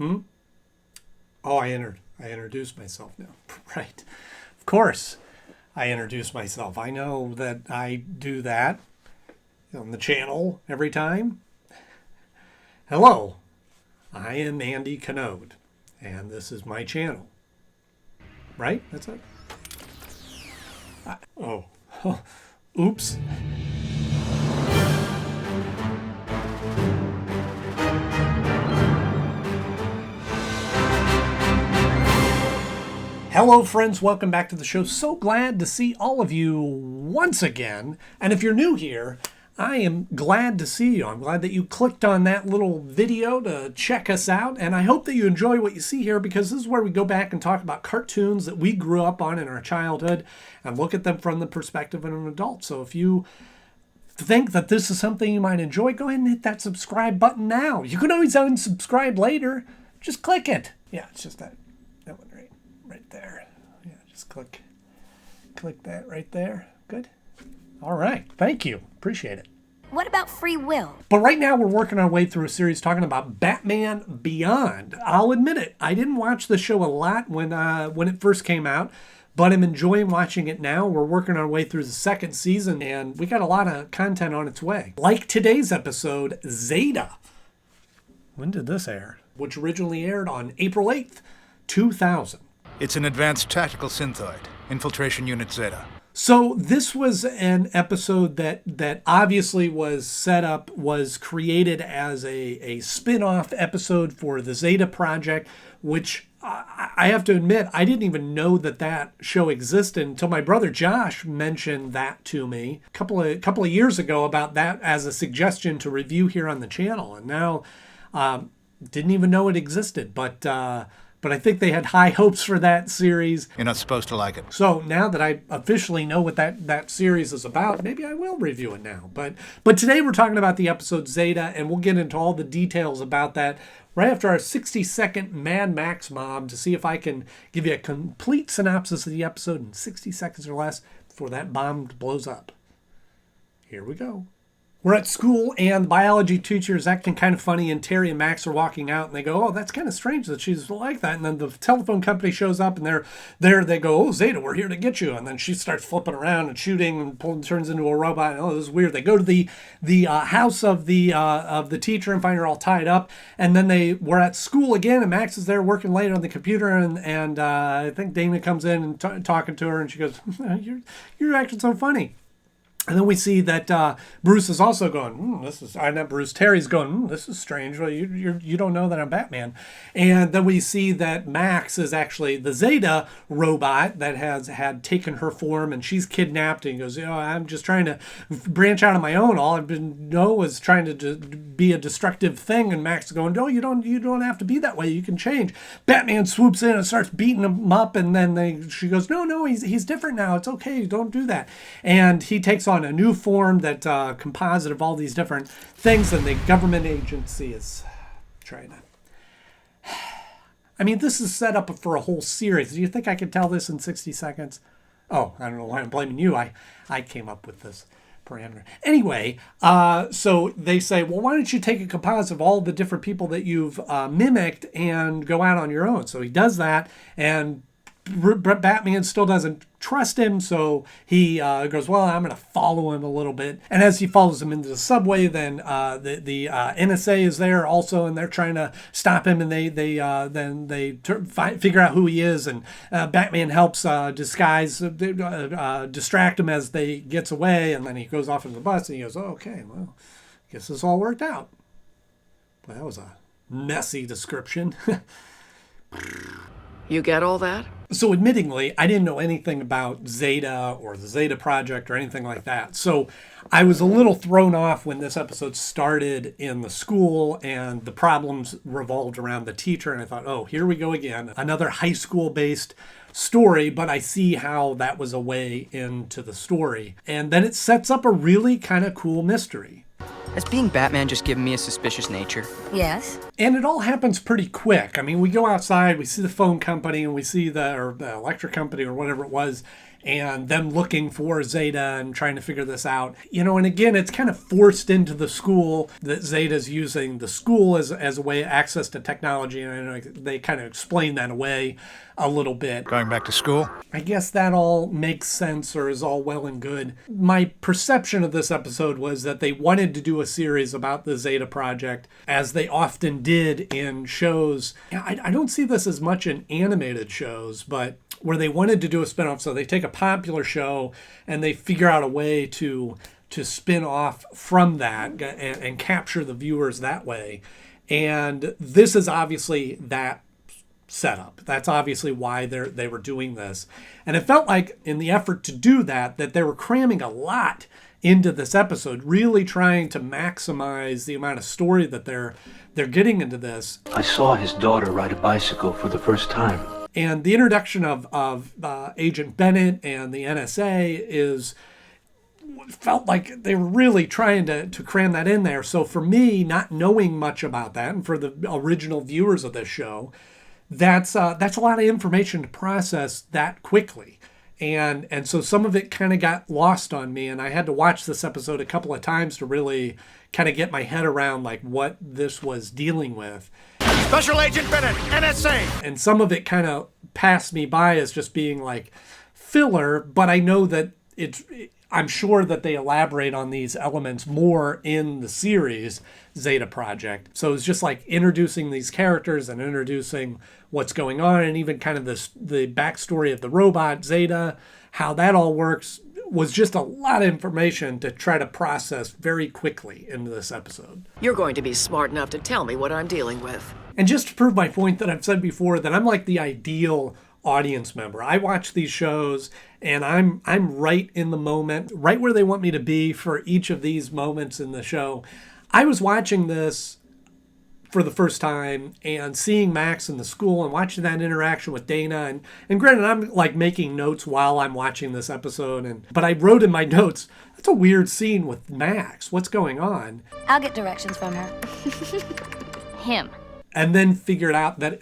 Oh, I introduced myself now. Right. Of course, I introduce myself. I know that I do that on the channel every time. Hello, I am Andy Knode, and this is my channel. Right? That's it. Oh, oops. Hello friends, welcome back to the show. So glad to see all of you once again. And if you're new here, I am glad to see you. I'm glad that you clicked on that little video to check us out. And I hope that you enjoy what you see here, because this is where we go back and talk about cartoons that we grew up on in our childhood and look at them from the perspective of an adult. So if you think that this is something you might enjoy, go ahead and hit that subscribe button now. You can always unsubscribe later. Just click it. Yeah, it's just that one right there. Yeah, just click that right there. Good. All right. Thank you. Appreciate it. What about free will? But right now we're working our way through a series talking about Batman Beyond. I'll admit it, I didn't watch the show a lot when it first came out, but I'm enjoying watching it now. We're working our way through the second season, and we got a lot of content on its way. Like today's episode, Zeta. When did this air? Which originally aired on April 8th, 2000. It's an advanced tactical synthoid. Infiltration Unit Zeta. So this was an episode that obviously was created as a spin-off episode for the Zeta Project, which I have to admit, I didn't even know that show existed until my brother Josh mentioned that to me a couple of years ago about that as a suggestion to review here on the channel. And now didn't even know it existed, but I think they had high hopes for that series. You're not supposed to like it. So now that I officially know what that series is about, maybe I will review it now. But today we're talking about the episode Zeta, and we'll get into all the details about that right after our 60-second Mad Max mob to see if I can give you a complete synopsis of the episode in 60 seconds or less before that bomb blows up. Here we go. We're at school, and the biology teacher is acting kind of funny, and Terry and Max are walking out, and they go, oh, that's kind of strange that she's like that. And then the telephone company shows up, and they go, oh, Zeta, we're here to get you. And then she starts flipping around and shooting and turns into a robot. And, oh, this is weird. They go to the house of the teacher and find her all tied up. And then we're at school again, and Max is there working late on the computer, and I think Dana comes in and talking to her, and she goes, you're acting so funny. And then we see that Bruce is also going, not Bruce, Terry's going, this is strange. Well, you don't know that I'm Batman. And then we see that Max is actually the Zeta robot that has had taken her form, and she's kidnapped. And he goes, I'm just trying to branch out on my own. All I've been is trying to be a destructive thing. And Max is going, no, you don't have to be that way. You can change. Batman swoops in and starts beating him up. And then she goes, no, he's different now. It's okay. Don't do that. And he takes on a new form that composite of all these different things, and the government agency is trying to... I mean, this is set up for a whole series. Do you think I could tell this in 60 seconds? Oh, I don't know why I'm blaming you. I came up with this parameter. Anyway, so they say, well, why don't you take a composite of all the different people that you've mimicked and go out on your own? So he does that, and Batman still doesn't trust him, so he goes, well, I'm going to follow him a little bit. And as he follows him into the subway, then the NSA is there also, and they're trying to stop him, and they figure out who he is, and Batman helps distract him as they gets away, and then he goes off in the bus, and he goes, oh, okay, well, I guess this all worked out. Well, that was a messy description. You get all that? So admittingly, I didn't know anything about Zeta or the Zeta Project or anything like that. So I was a little thrown off when this episode started in the school and the problems revolved around the teacher. And I thought, oh, here we go again. Another high school-based story, but I see how that was a way into the story. And then it sets up a really kind of cool mystery. Has being Batman just given me a suspicious nature? Yes. And it all happens pretty quick. I mean, we go outside, we see the phone company, and we see the electric company or whatever it was, and them looking for Zeta and trying to figure this out. And again, it's kind of forced into the school that Zeta's using the school as a way of access to technology. And I know they kind of explain that away a little bit. Going back to school? I guess that all makes sense or is all well and good. My perception of this episode was that they wanted to do a series about the Zeta Project, as they often did in shows. I don't see this as much in animated shows, but where they wanted to do a spinoff. So they take a popular show and they figure out a way to spin off from that and capture the viewers that way. And this is obviously that setup. That's obviously why they were doing this. And it felt like in the effort to do that they were cramming a lot into this episode, really trying to maximize the amount of story that they're getting into this. I saw his daughter ride a bicycle for the first time. And the introduction of Agent Bennett and the NSA felt like they were really trying to cram that in there. So for me, not knowing much about that, and for the original viewers of this show, that's a lot of information to process that quickly. And so some of it kind of got lost on me, and I had to watch this episode a couple of times to really kind of get my head around like what this was dealing with. Special Agent Bennett, NSA! And some of it kind of passed me by as just being like filler, but I know that I'm sure that they elaborate on these elements more in the series Zeta Project. So it's just like introducing these characters and introducing what's going on, and even kind of the backstory of the robot Zeta, how that all works, was just a lot of information to try to process very quickly into this episode. You're going to be smart enough to tell me what I'm dealing with. And just to prove my point that I've said before, that I'm like the ideal audience member. I watch these shows and I'm right in the moment, right where they want me to be for each of these moments in the show. I was watching this for the first time and seeing Max in the school and watching that interaction with Dana. And granted, I'm like making notes while I'm watching this episode. But I wrote in my notes, that's a weird scene with Max. What's going on? I'll get directions from her. Him. And then figured out that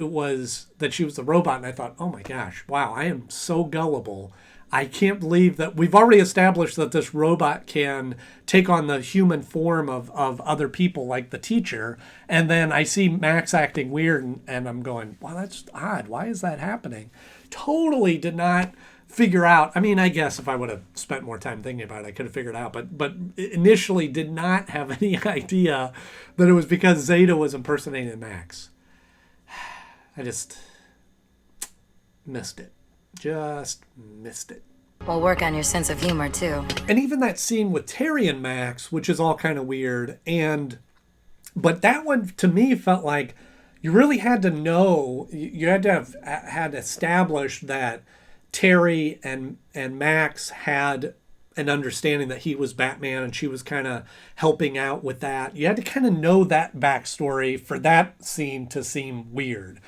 she was the robot. And I thought, oh my gosh, wow, I am so gullible. I can't believe that we've already established that this robot can take on the human form of other people, like the teacher. And then I see Max acting weird and I'm going, wow, that's odd. Why is that happening? Totally did not figure out. I mean, I guess if I would have spent more time thinking about it, I could have figured it out. But initially did not have any idea that it was because Zeta was impersonating Max. I just missed it. Just missed it. We'll work on your sense of humor, too. And even that scene with Terry and Max, which is all kind of weird. But that one, to me, felt like you really had to know, you had to have had established that Terry and Max had an understanding that he was Batman and she was kind of helping out with that. You had to kind of know that backstory for that scene to seem weird.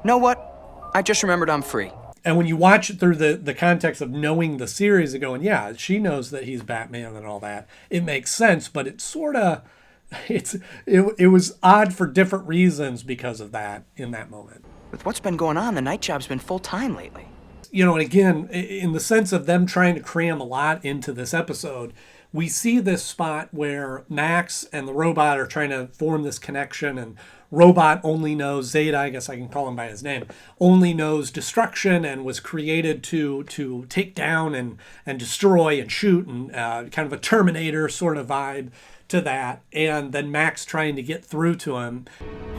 Know what? I just remembered I'm free. And when you watch it through the context of knowing the series and going, yeah, she knows that he's Batman and all that, it makes sense, but it's sort of, it was odd for different reasons because of that in that moment. With what's been going on, the night job's been full-time lately. And again, in the sense of them trying to cram a lot into this episode, we see this spot where Max and the robot are trying to form this connection, and robot only knows, Zeta, I guess I can call him by his name, only knows destruction and was created to take down and destroy and shoot, and kind of a Terminator sort of vibe to that. And then Max trying to get through to him.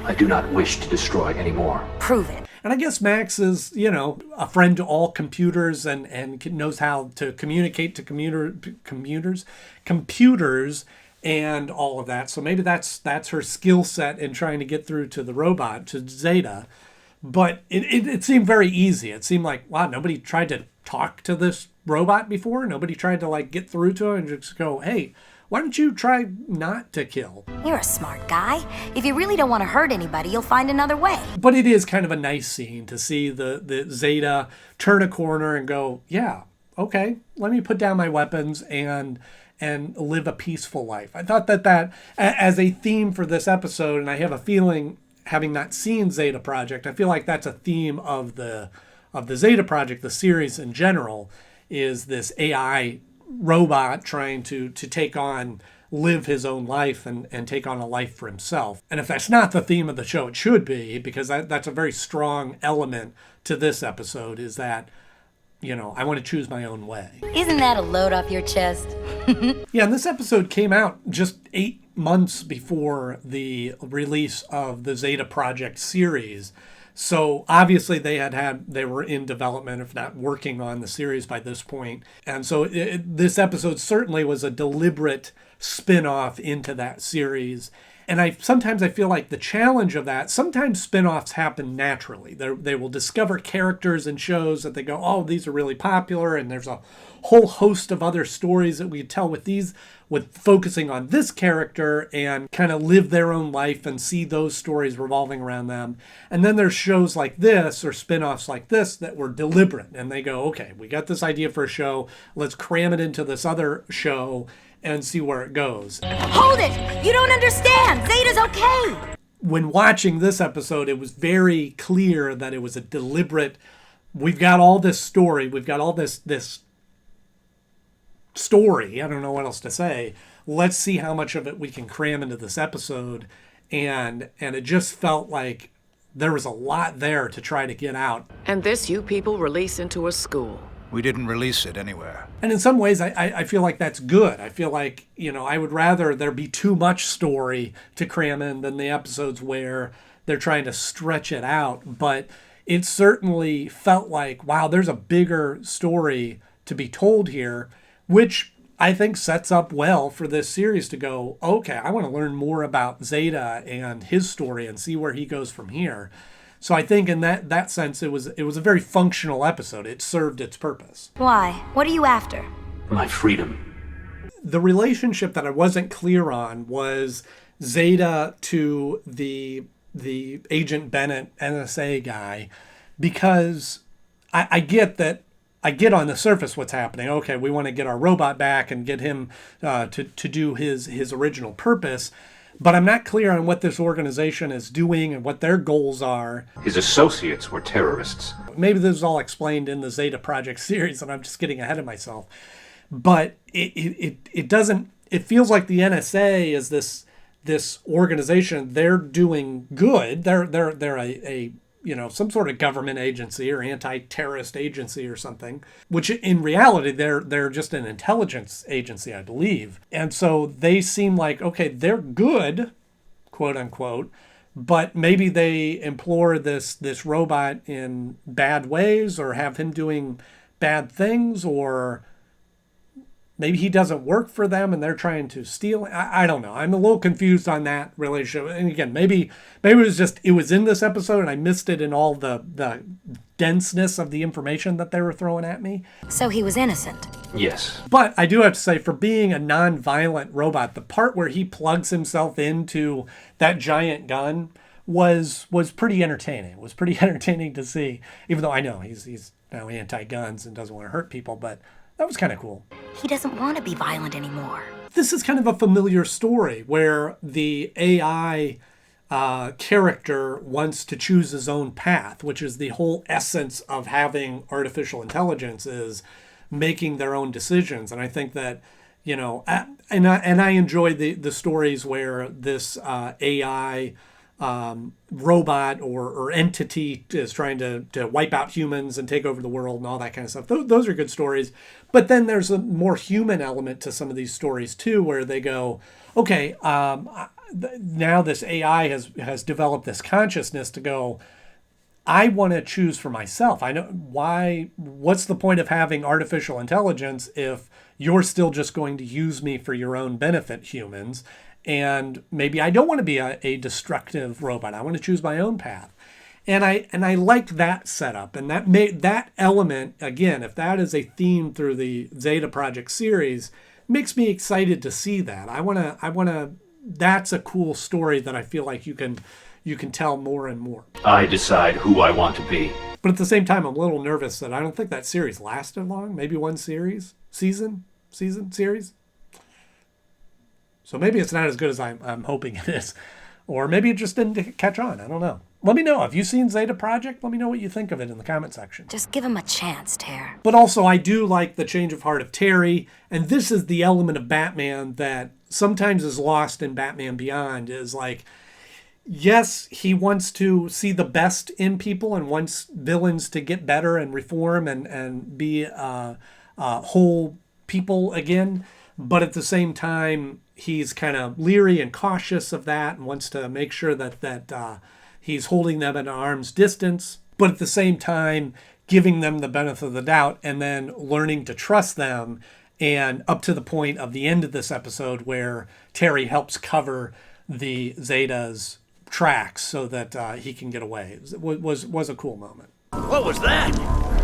I do not wish to destroy anymore. Prove it. And I guess Max is, a friend to all computers and knows how to communicate to computers and all of that. So maybe that's her skill set in trying to get through to the robot, to Zeta. But it seemed very easy. It seemed like, wow, nobody tried to talk to this robot before. Nobody tried to get through to it and just go, hey, why don't you try not to kill? You're a smart guy. If you really don't want to hurt anybody, you'll find another way. But it is kind of a nice scene to see the Zeta turn a corner and go, yeah, okay, let me put down my weapons and live a peaceful life. I thought that as a theme for this episode, and I have a feeling, having not seen Zeta Project, I feel like that's a theme of the Zeta Project, the series in general, is this AI robot trying to live his own life and take on a life for himself. And if that's not the theme of the show, it should be, because that's a very strong element to this episode, is that, I want to choose my own way. Isn't that a load off your chest? Yeah, and this episode came out just 8 months before the release of the Zeta Project series. So obviously they were in development, if not working on the series by this point. And so this episode certainly was a deliberate spin-off into that series. And sometimes I feel like the challenge of that, sometimes spin-offs happen naturally. They will discover characters in shows that they go, oh, these are really popular, and there's a whole host of other stories that we could tell with focusing on this character, and kind of live their own life and see those stories revolving around them. And then there's shows like this, or spin-offs like this, that were deliberate, and they go, okay, we got this idea for a show, let's cram it into this other show and see where it goes. Hold it! You don't understand! Zeta's okay! When watching this episode, it was very clear that it was a deliberate, we've got all this story, we've got all this story, I don't know what else to say, let's see how much of it we can cram into this episode. And it just felt like there was a lot there to try to get out. And this you people release into a school. We didn't release it anywhere. And in some ways, I feel like that's good. I feel like, I would rather there be too much story to cram in than the episodes where they're trying to stretch it out. But it certainly felt like, wow, there's a bigger story to be told here, which I think sets up well for this series to go, okay, I want to learn more about Zeta and his story and see where he goes from here. So I think in that sense, it was a very functional episode. It served its purpose. Why? What are you after? My freedom. The relationship that I wasn't clear on was Zeta to the Agent Bennett NSA guy, because I get that. I get on the surface what's happening. Okay, we want to get our robot back and get him to do his original purpose. But I'm not clear on what this organization is doing and what their goals are. His associates were terrorists. Maybe this is all explained in the Zeta Project series, and I'm just getting ahead of myself. But it doesn't. It feels like the NSA is this organization. They're doing good. They're a some sort of government agency or anti-terrorist agency or something, which in reality, they're just an intelligence agency, I believe. And so they seem like, okay, they're good, quote unquote, but maybe they implore this robot in bad ways, or have him doing bad things, or maybe he doesn't work for them and they're trying to steal. I don't know. I'm a little confused on that relationship. And again, maybe it was in this episode and I missed it in all the denseness of the information that they were throwing at me. So he was innocent. Yes. But I do have to say, for being a non-violent robot, the part where he plugs himself into that giant gun was pretty entertaining. It was pretty entertaining to see, even though I know he's now anti-guns and doesn't want to hurt people, but that was kind of cool. He doesn't want to be violent anymore. This is kind of a familiar story where the AI character wants to choose his own path, which is the whole essence of having artificial intelligence, is making their own decisions. And I think that, and I enjoy the stories where this AI robot or entity is trying to wipe out humans and take over the world and all that kind of stuff. Those are good stories. But then there's a more human element to some of these stories too, where they go, okay, now this AI has developed this consciousness to go, I want to choose for myself. I know what's the point of having artificial intelligence if you're still just going to use me for your own benefit, humans? And maybe I don't want to be a destructive robot. I want to choose my own path. And I liked that setup, and that element, again, if that is a theme through the Zeta Project series, makes me excited to see that. I want to that's a cool story that I feel like you can tell more and more. I decide who I want to be. But at the same time, I'm a little nervous that I don't think that series lasted long. Maybe one series. So maybe it's not as good as I'm hoping it is. Or maybe it just didn't catch on. I don't know. let me know. Have you seen Zeta Project? Let me know what you think of it in the comment section. Just give him a chance, Tare. But also, I do like the change of heart of Terry, and this is the element of Batman that sometimes is lost in Batman Beyond, is like, yes, he wants to see the best in people and wants villains to get better and reform and be whole people again. But at the same time, he's kind of leery and cautious of that and wants to make sure that he's holding them at arm's distance. But at the same time, giving them the benefit of the doubt and then learning to trust them. And up to the point of the end of this episode where Terry helps cover the Zeta's tracks so that he can get away. It was a cool moment. What was that?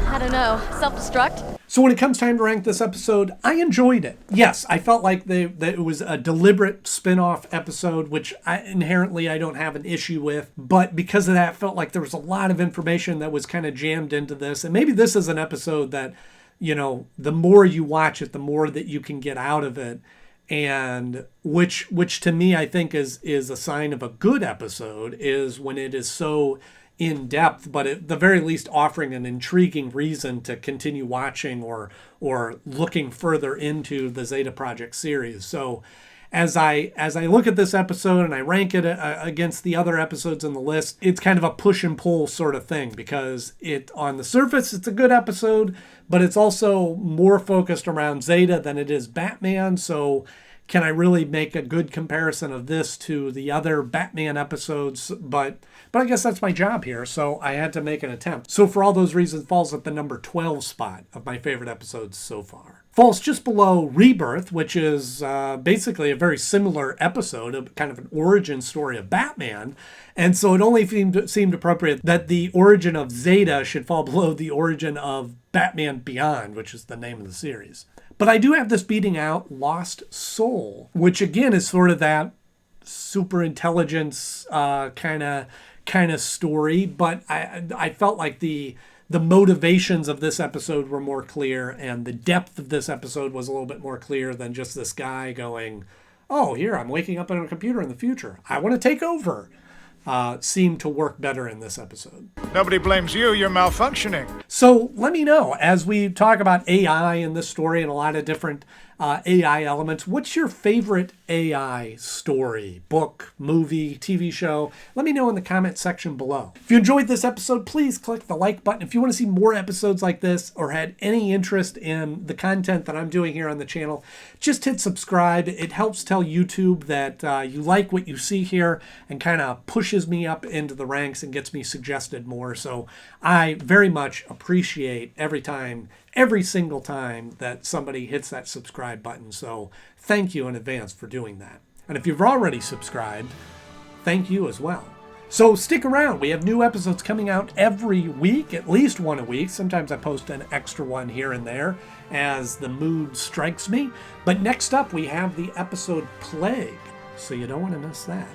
I don't know. Self-destruct? So when it comes time to rank this episode, I enjoyed it. Yes, I felt like that it was a deliberate spin-off episode, which inherently I don't have an issue with. But because of that, I felt like there was a lot of information that was kind of jammed into this. And maybe this is an episode that, you know, the more you watch it, the more that you can get out of it. And which to me, I think is a sign of a good episode, is when it is so in depth, but at the very least offering an intriguing reason to continue watching or looking further into the Zeta Project series. So as I look at this episode and I rank it against the other episodes in the list, it's kind of a push and pull sort of thing, because it, on the surface, it's a good episode, but it's also more focused around Zeta than it is Batman. So can I really make a good comparison of this to the other Batman episodes? But I guess that's my job here, so I had to make an attempt. So for all those reasons, falls at the number 12 spot of my favorite episodes so far. Falls just below Rebirth, which is basically a very similar episode, of kind of an origin story of Batman. And so it only seemed appropriate that the origin of Zeta should fall below the origin of Batman Beyond, which is the name of the series. But I do have this beating out Lost Soul, which again is sort of that super intelligence kind of story. But I felt like the motivations of this episode were more clear, and the depth of this episode was a little bit more clear than just this guy going, oh, here, I'm waking up on a computer in the future. I want to take over. Seemed to work better in this episode. Nobody blames you, you're malfunctioning. So let me know, as we talk about AI in this story and a lot of different AI elements, what's your favorite AI story, book, movie, TV show? Let me know in the comment section below. If you enjoyed this episode, please click the like button. If you want to see more episodes like this or had any interest in the content that I'm doing here on the channel, just hit subscribe. It helps tell YouTube that you like what you see here and kind of pushes me up into the ranks and gets me suggested more. So I very much appreciate every single time that somebody hits that subscribe button. So thank you in advance for doing that. And if you've already subscribed, thank you as well. So stick around. We have new episodes coming out every week, at least one a week. Sometimes I post an extra one here and there as the mood strikes me. But next up, we have the episode Plague, so you don't want to miss that.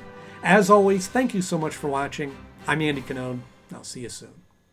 As always, thank you so much for watching. I'm Andy Knode. I'll see you soon.